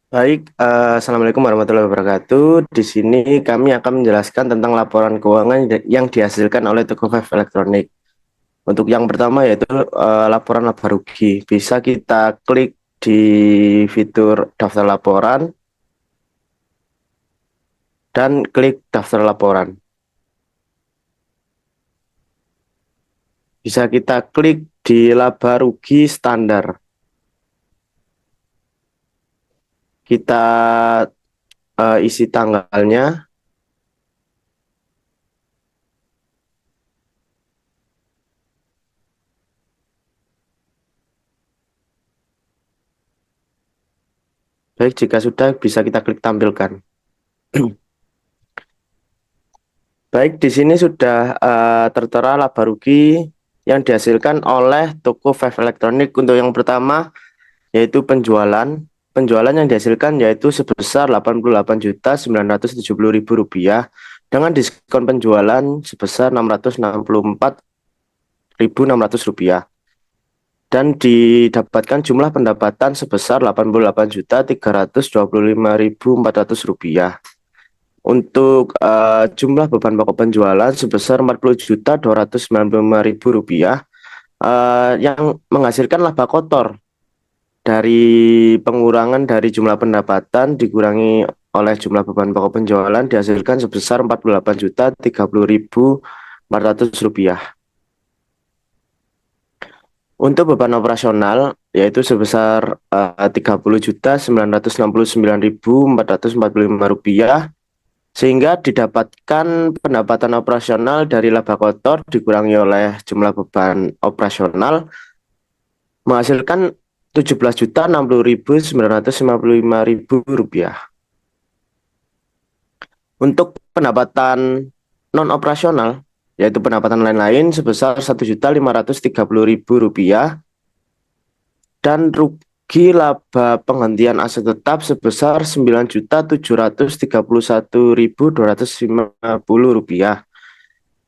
Baik, Assalamualaikum warahmatullahi wabarakatuh. Di sini kami akan menjelaskan tentang laporan keuangan yang dihasilkan oleh toko Five Elektronik. Untuk yang pertama yaitu laporan laba rugi. Bisa kita klik di fitur daftar laporan dan klik daftar laporan. Bisa kita klik di laba rugi standar. Kita isi tanggalnya. Baik, jika sudah bisa kita klik tampilkan. Baik, di sini sudah tertera laba rugi yang dihasilkan oleh toko Five Elektronik. Untuk yang pertama yaitu penjualan. Penjualan yang dihasilkan yaitu sebesar Rp88.970.000 dengan diskon penjualan sebesar Rp664.600 dan didapatkan jumlah pendapatan sebesar Rp88.325.400. Untuk jumlah beban pokok penjualan sebesar Rp40.295.000 yang menghasilkan laba kotor dari pengurangan dari jumlah pendapatan dikurangi oleh jumlah beban pokok penjualan dihasilkan sebesar Rp48.030.400. Untuk beban operasional yaitu sebesar Rp30.969.445 sehingga didapatkan pendapatan operasional dari laba kotor dikurangi oleh jumlah beban operasional menghasilkan Rp17.060.955.000. Untuk pendapatan non operasional yaitu pendapatan lain-lain sebesar Rp1.530.000 dan rugi laba penghentian aset tetap sebesar Rp9.731.250.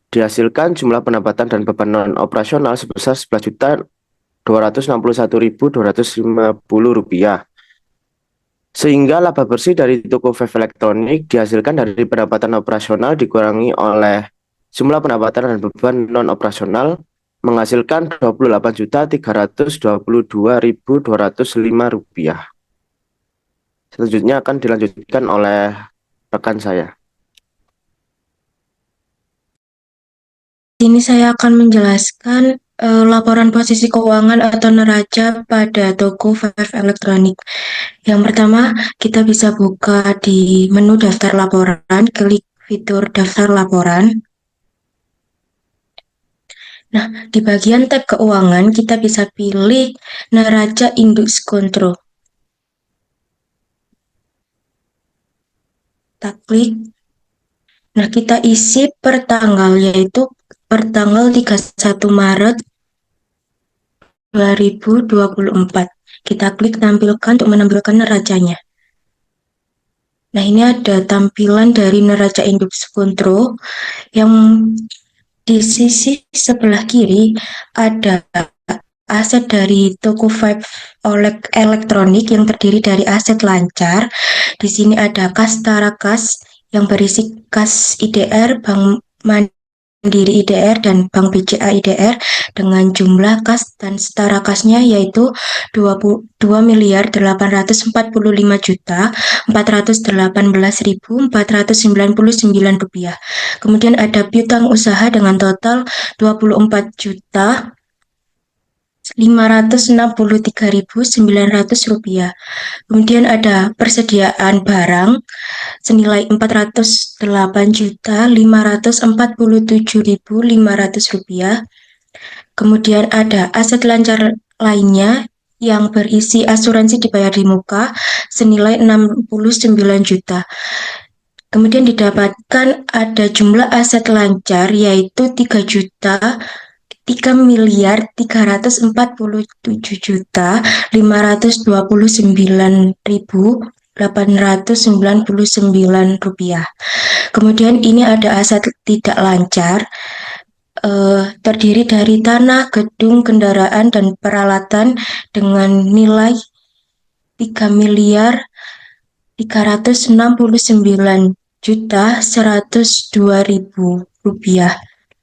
Dihasilkan jumlah pendapatan dan beban non operasional sebesar Rp11.261.250. Sehingga laba bersih dari toko vape elektronik dihasilkan dari pendapatan operasional dikurangi oleh jumlah pendapatan dan beban non operasional menghasilkan Rp28.322.205. Selanjutnya akan dilanjutkan oleh rekan saya. Ini saya akan menjelaskan laporan posisi keuangan atau neraca pada toko Five Elektronik. Yang pertama, kita bisa buka di menu daftar laporan, klik fitur daftar laporan. Nah, di bagian tab keuangan, kita bisa pilih neraca indeks kontrol. Kita klik. Nah, kita isi per tanggal, yaitu per tanggal 31 Maret 2024. Kita klik tampilkan untuk menampilkan neracanya. Nah, ini ada tampilan dari neraca indeks kontrol yang di sisi sebelah kiri ada aset dari toko Five Elektronik yang terdiri dari aset lancar. Di sini ada kas Tarakas yang berisi kas IDR, Bank Mandiri IDR, dan Bank BCA IDR dengan jumlah kas dan setara kasnya yaitu Rp22.818.499. Kemudian ada piutang usaha dengan total Rp24.563.900. Kemudian ada persediaan barang senilai Rp408.547.500. Kemudian ada aset lancar lainnya yang berisi asuransi dibayar di muka senilai Rp69 juta. Kemudian didapatkan ada jumlah aset lancar yaitu 3.347.529.899 rupiah. Kemudian ini ada aset tidak lancar terdiri dari tanah, gedung, kendaraan, dan peralatan dengan nilai 3.369.102.000 rupiah.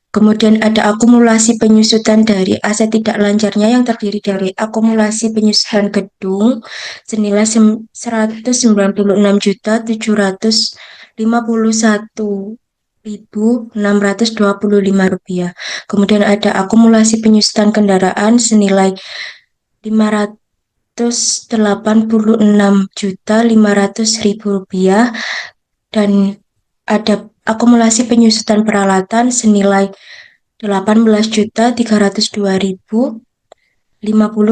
Kemudian ada akumulasi penyusutan dari aset tidak lancarnya yang terdiri dari akumulasi penyusutan gedung senilai 196.751.625 rupiah. Kemudian ada akumulasi penyusutan kendaraan senilai 586.500.000 rupiah dan ada akumulasi penyusutan peralatan senilai 18.302.050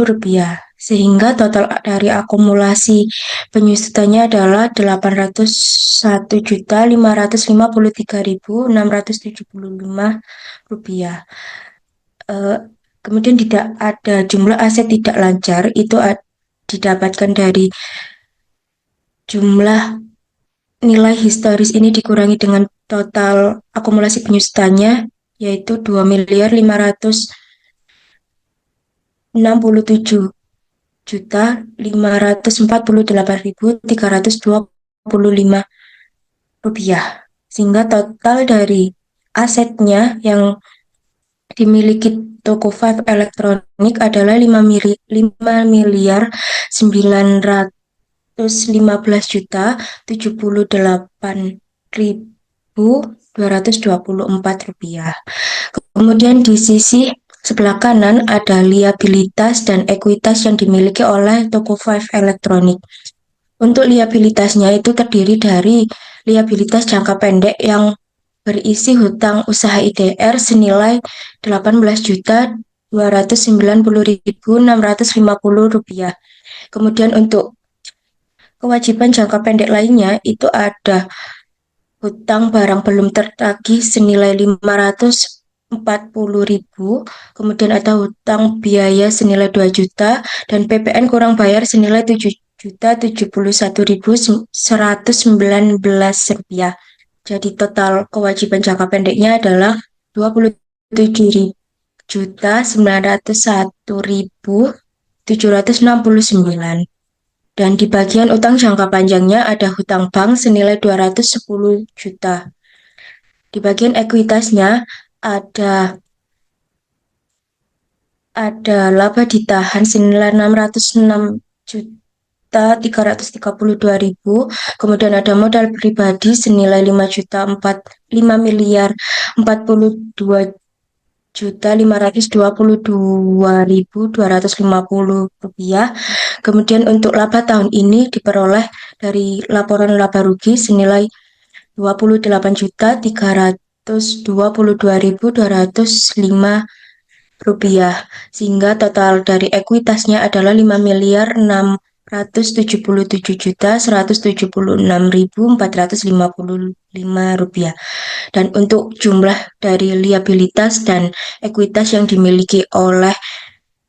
rupiah, sehingga total dari akumulasi penyusutannya adalah 801.553.675 rupiah. Kemudian tidak ada jumlah aset tidak lancar itu didapatkan dari jumlah nilai historis ini dikurangi dengan total akumulasi penyusutannya yaitu 2.567.548.325 rupiah, sehingga total dari asetnya yang dimiliki toko Five Elektronik adalah 5.915.788.224 rupiah. Kemudian di sisi sebelah kanan ada liabilitas dan ekuitas yang dimiliki oleh toko Five Elektronik. Untuk liabilitasnya itu terdiri dari liabilitas jangka pendek yang berisi hutang usaha IDR senilai 18.290.650 rupiah. Kemudian untuk kewajiban jangka pendek lainnya itu ada hutang barang belum tertagih senilai 540.000, kemudian ada hutang biaya senilai 2 juta dan PPN kurang bayar senilai 7.071.119 rupiah. Jadi total kewajiban jangka pendeknya adalah 27.901.769. Dan di bagian utang jangka panjangnya ada hutang bank senilai 210 juta. Di bagian ekuitasnya ada laba ditahan senilai 606.332.000, kemudian ada modal pribadi senilai 5.542.522.250 rupiah. Kemudian untuk laba tahun ini diperoleh dari laporan laba rugi senilai 28.322.205 rupiah, sehingga total dari ekuitasnya adalah 5.677.176.455 rupiah. Dan untuk jumlah dari liabilitas dan ekuitas yang dimiliki oleh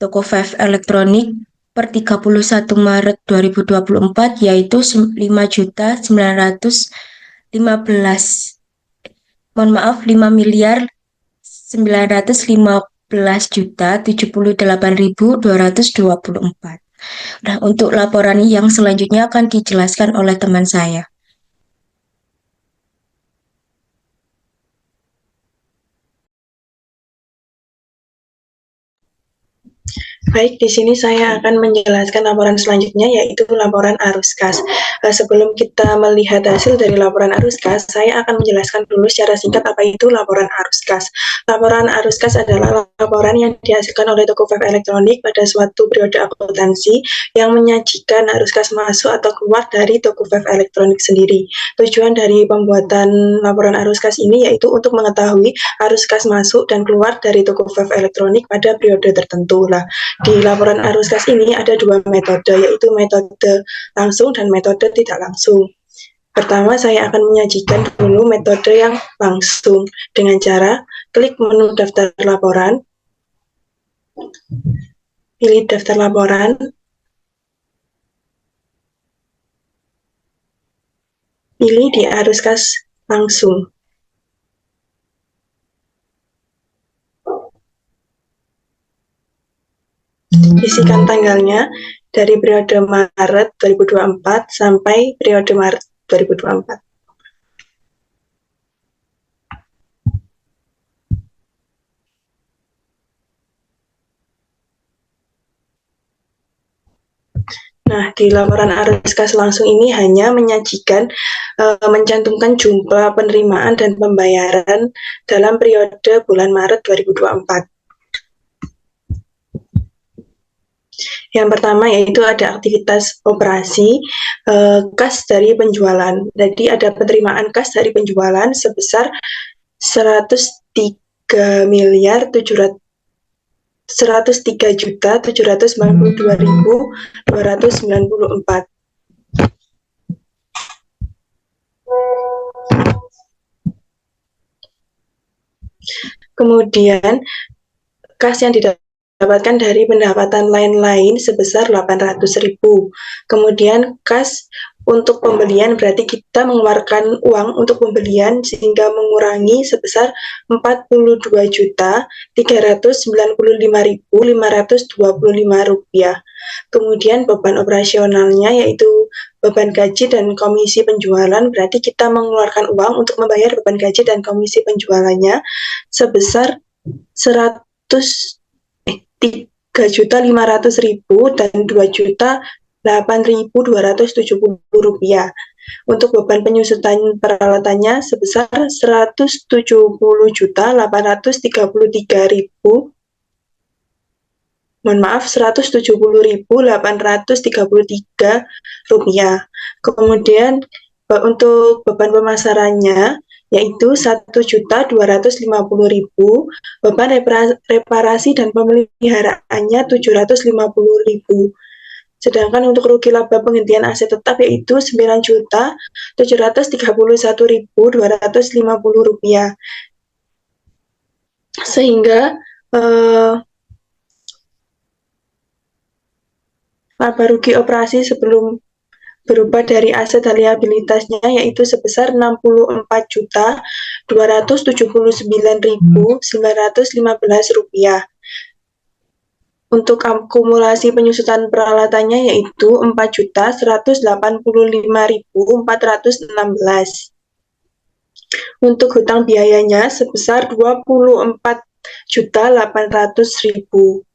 toko Five Elektronik per 31 Maret 2024 yaitu 5.915.224. Nah, untuk laporan yang selanjutnya akan dijelaskan oleh teman saya. Baik, di sini saya akan menjelaskan laporan selanjutnya yaitu laporan arus kas. Sebelum kita melihat hasil dari laporan arus kas, saya akan menjelaskan dulu secara singkat apa itu laporan arus kas. Laporan arus kas adalah laporan yang dihasilkan oleh toko Five Elektronik pada suatu periode akuntansi yang menyajikan arus kas masuk atau keluar dari toko Five Elektronik sendiri. Tujuan dari pembuatan laporan arus kas ini yaitu untuk mengetahui arus kas masuk dan keluar dari toko Five Elektronik pada periode tertentu. Di laporan arus kas ini ada dua metode, yaitu metode langsung dan metode tidak langsung. Pertama, saya akan menyajikan dulu metode yang langsung dengan cara klik menu daftar laporan, pilih daftar laporan, pilih di arus kas langsung. isikan tanggalnya dari periode Maret 2024 sampai periode Maret 2024. Nah, di laporan arus kas langsung ini hanya menyajikan mencantumkan jumlah penerimaan dan pembayaran dalam periode bulan Maret 2024. Yang pertama yaitu ada aktivitas operasi kas dari penjualan. Jadi ada penerimaan kas dari penjualan sebesar 103.792.294. Kemudian kas yang didapatkan dari pendapatan lain-lain sebesar 800.000. Kemudian kas untuk pembelian berarti kita mengeluarkan uang untuk pembelian sehingga mengurangi sebesar 42.395.525 rupiah. Kemudian beban operasionalnya yaitu beban gaji dan komisi penjualan berarti kita mengeluarkan uang untuk membayar beban gaji dan komisi penjualannya sebesar 3.500.000 dan 2.8.270 rupiah. Untuk beban penyusutan peralatannya sebesar 170.833 rupiah. Kemudian untuk beban pemasarannya yaitu 1.250.000, beban reparasi dan pemeliharaannya 750.000. Sedangkan untuk rugi laba penghentian aset tetap yaitu 9.731.250 rupiah. Sehingga laba rugi operasi sebelum berubah dari aset dan liabilitasnya yaitu sebesar 64.279.915 rupiah. Untuk akumulasi penyusutan peralatannya yaitu 4.185.416. Untuk hutang biayanya sebesar 24.800.000.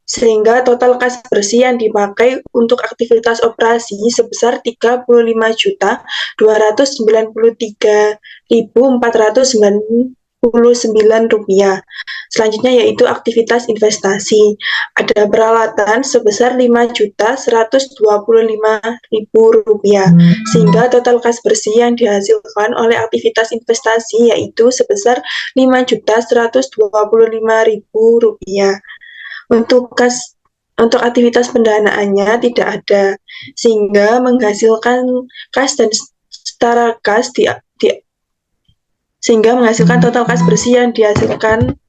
Sehingga total kas bersih yang dipakai untuk aktivitas operasi sebesar 35.293.499 rupiah. Selanjutnya yaitu aktivitas investasi. Ada peralatan sebesar 5.125.000 rupiah. Sehingga total kas bersih yang dihasilkan oleh aktivitas investasi yaitu sebesar 5.125.000 rupiah. Untuk aktivitas pendanaannya tidak ada, sehingga menghasilkan kas dan setara kas sehingga menghasilkan total kas bersih yang dihasilkan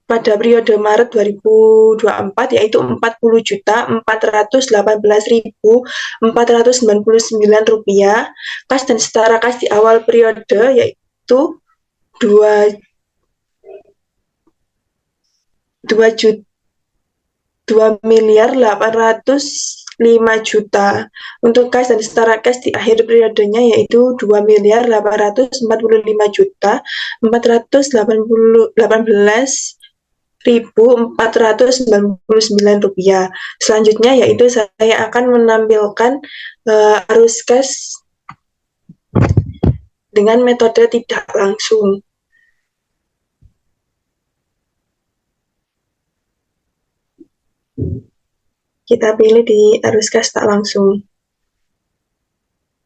pada periode Maret 2024 yaitu 40.418.499 rupiah. Kas dan setara kas di awal periode yaitu 2.805.000.000. Untuk kas dan setara kas di akhir periodenya yaitu 2.840.499 rupiah. Selanjutnya yaitu saya akan menampilkan arus kas dengan metode tidak langsung. Kita pilih di arus kas tak langsung.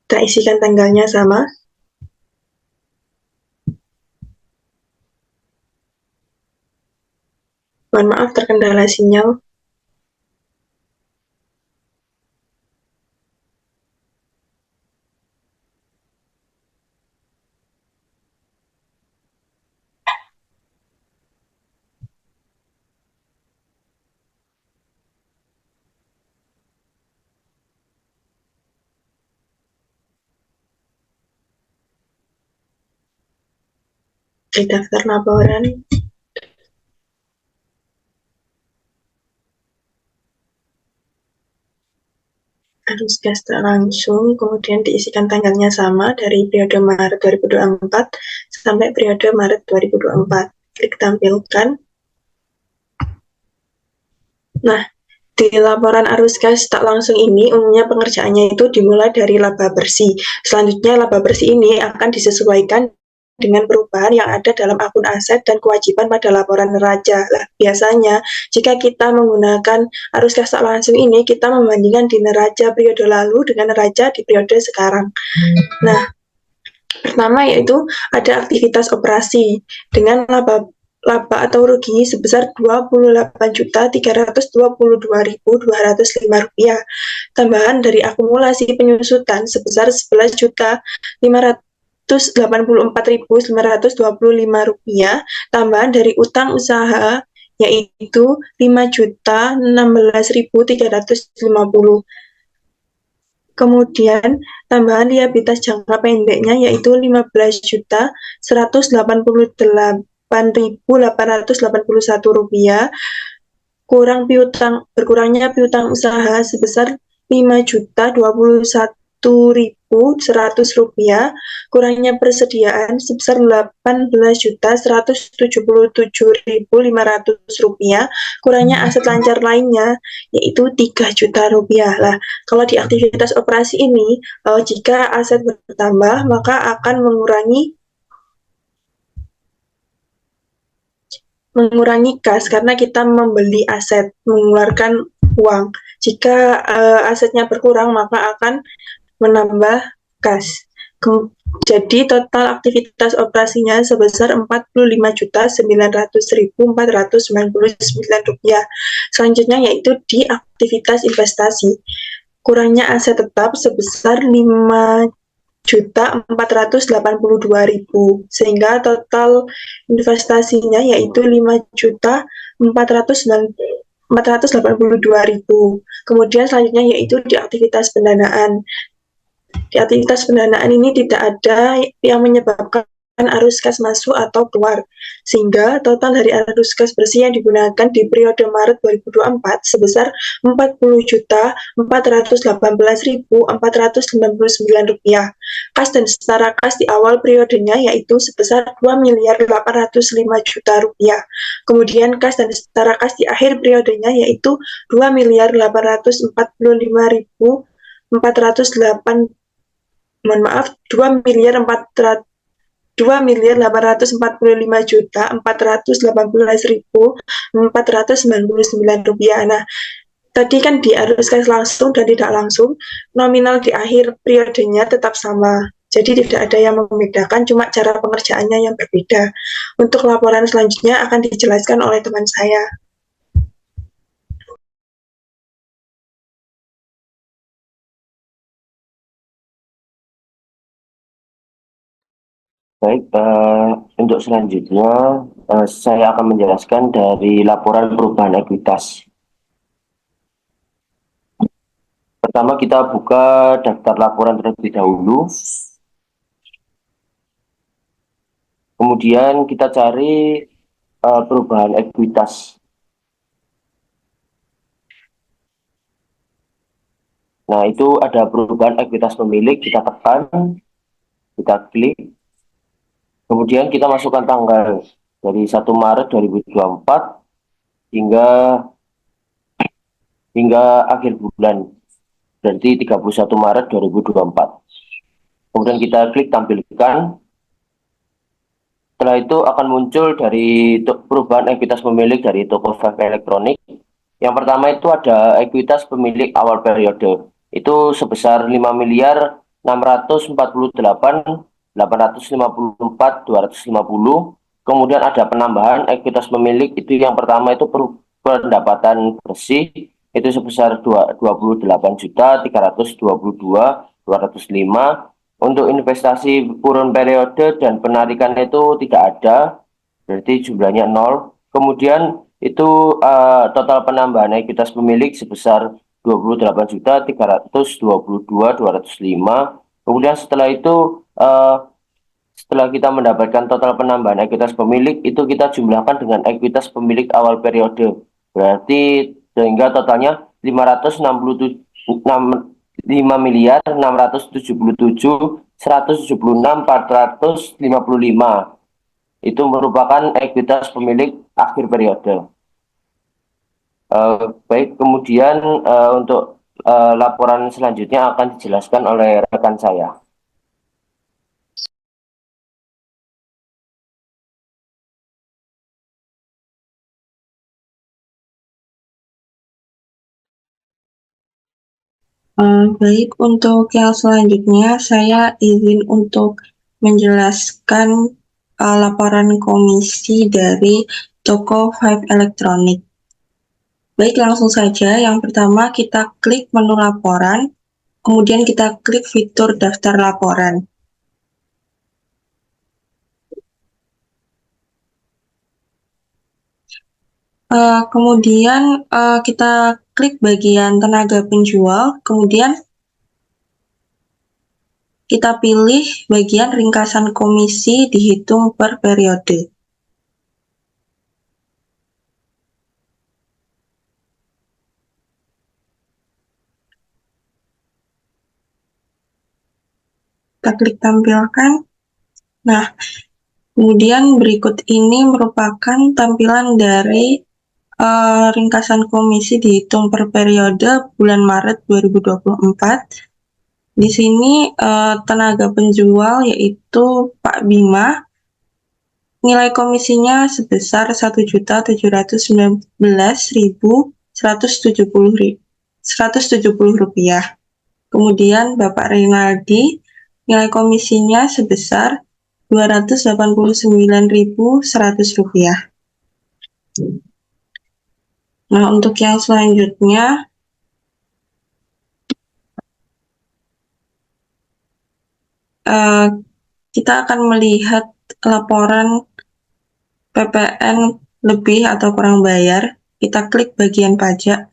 Kita isikan tanggalnya sama. Mohon maaf terkendala sinyal. Di daftar laporan arus gas tak langsung, kemudian diisikan tanggalnya sama dari periode Maret 2024 sampai periode Maret 2024. Klik tampilkan. Nah, di laporan arus gas tak langsung ini, umumnya pengerjaannya itu dimulai dari laba bersih. Selanjutnya, laba bersih ini akan disesuaikan dengan perubahan yang ada dalam akun aset dan kewajiban pada laporan neraca. Nah, biasanya jika kita menggunakan arus gas tak langsung ini, kita membandingkan di neraca periode lalu dengan neraca di periode sekarang. Nah, pertama yaitu ada aktivitas operasi dengan laba atau rugi sebesar Rp28.322.205, tambahan dari akumulasi penyusutan sebesar Rp11.584.925, tambahan dari utang usaha yaitu Rp5.016.350. Kemudian tambahan liabilitas jangka pendeknya yaitu Rp15.188.881, berkurangnya piutang usaha sebesar Rp5.021.100, kurangnya persediaan sebesar Rp18.177.500, kurangnya aset lancar lainnya yaitu Rp3 juta. Lah, kalau di aktivitas operasi ini, jika aset bertambah maka akan mengurangi kas karena kita membeli aset, mengeluarkan uang. Jika asetnya berkurang maka akan menambah kas. Jadi total aktivitas operasinya sebesar Rp45.900.499. Selanjutnya yaitu di aktivitas investasi. Kurangnya aset tetap sebesar Rp5.482.000, sehingga total investasinya yaitu Rp5.482.000. Kemudian selanjutnya yaitu di aktivitas pendanaan. Di aktivitas pendanaan ini tidak ada yang menyebabkan arus kas masuk atau keluar, sehingga total dari arus kas bersih yang digunakan di periode Maret 2024 sebesar Rp40.418.499. Kas dan setara kas di awal periodenya yaitu sebesar Rp2.805.000.000. Kemudian kas dan setara kas di akhir periodenya yaitu Rp2.845.489.499. Nah, tadi kan di arus kas langsung dan tidak langsung, nominal di akhir periodenya tetap sama. Jadi tidak ada yang membedakan, cuma cara pengerjaannya yang berbeda. Untuk laporan selanjutnya akan dijelaskan oleh teman saya. Baik, untuk selanjutnya saya akan menjelaskan dari laporan perubahan ekuitas. Pertama kita buka daftar laporan terlebih dahulu. Kemudian kita cari perubahan ekuitas. Nah, itu ada perubahan ekuitas pemilik, kita tekan, kita klik. Kemudian kita masukkan tanggal dari 1 Maret 2024 hingga akhir bulan, berarti 31 Maret 2024. Kemudian kita klik tampilkan. Setelah itu akan muncul dari perubahan ekuitas pemilik dari Toko5 Elektronik. Yang pertama itu ada ekuitas pemilik awal periode. Itu sebesar Rp5.648.854.250. Kemudian ada penambahan ekuitas pemilik, itu yang pertama itu pendapatan bersih, itu sebesar Rp28.322.205. Untuk investasi kurun periode dan penarikan itu tidak ada, berarti jumlahnya 0. Kemudian itu total penambahan ekuitas pemilik sebesar Rp28.322.205. Kemudian setelah itu setelah kita mendapatkan total penambahan ekuitas pemilik, itu kita jumlahkan dengan ekuitas pemilik awal periode, berarti sehingga totalnya 5.677.176.455. Itu merupakan ekuitas pemilik akhir periode. Baik, kemudian untuk laporan selanjutnya akan dijelaskan oleh rekan saya. Baik, untuk yang selanjutnya saya izin untuk menjelaskan laporan komisi dari toko Five Electronic. Baik, langsung saja. Yang pertama kita klik menu laporan, kemudian kita klik fitur daftar laporan. Kemudian kita klik bagian tenaga penjual, kemudian kita pilih bagian ringkasan komisi dihitung per periode. Kita klik tampilkan. Nah, kemudian berikut ini merupakan tampilan dari ringkasan komisi dihitung per periode bulan Maret 2024. Di sini tenaga penjual yaitu Pak Bima, nilai komisinya sebesar Rp1.019.170. Kemudian Bapak Renaldi, nilai komisinya sebesar Rp289.100. Nah, untuk yang selanjutnya, kita akan melihat laporan PPN lebih atau kurang bayar. Kita klik bagian pajak.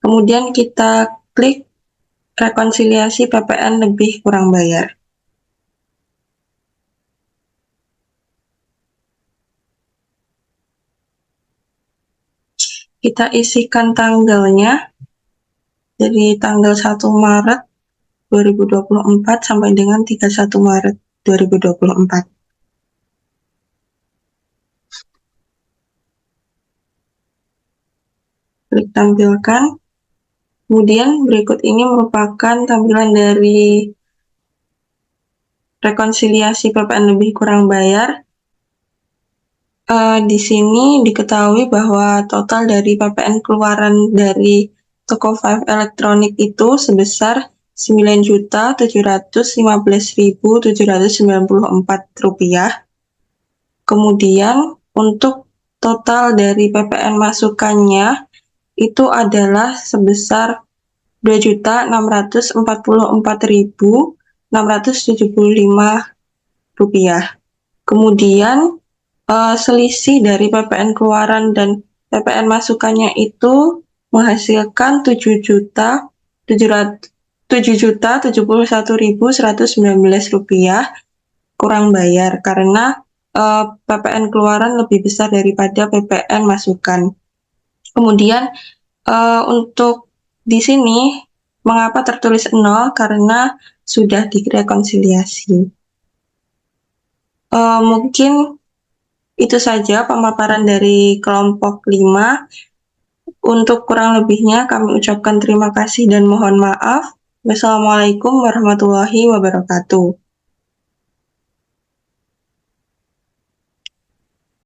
Kemudian kita klik rekonsiliasi PPN lebih kurang bayar. Kita isikan tanggalnya dari tanggal 1 Maret 2024 sampai dengan 31 Maret 2024. Klik tampilkan. Kemudian berikut ini merupakan tampilan dari rekonsiliasi PPN lebih kurang bayar. Di sini diketahui bahwa total dari PPN keluaran dari toko Five Electronic itu sebesar Rp9.715.794. Kemudian untuk total dari PPN masukannya itu adalah sebesar Rp2.644.675. Kemudian selisih dari PPN keluaran dan PPN masukannya itu menghasilkan Rp7.071.119 kurang bayar karena PPN keluaran lebih besar daripada PPN masukan. Kemudian untuk di sini mengapa tertulis 0? Karena sudah direkonsiliasi. Mungkin itu saja pemaparan dari kelompok 5. Untuk kurang lebihnya kami ucapkan terima kasih dan mohon maaf. Wassalamualaikum warahmatullahi wabarakatuh.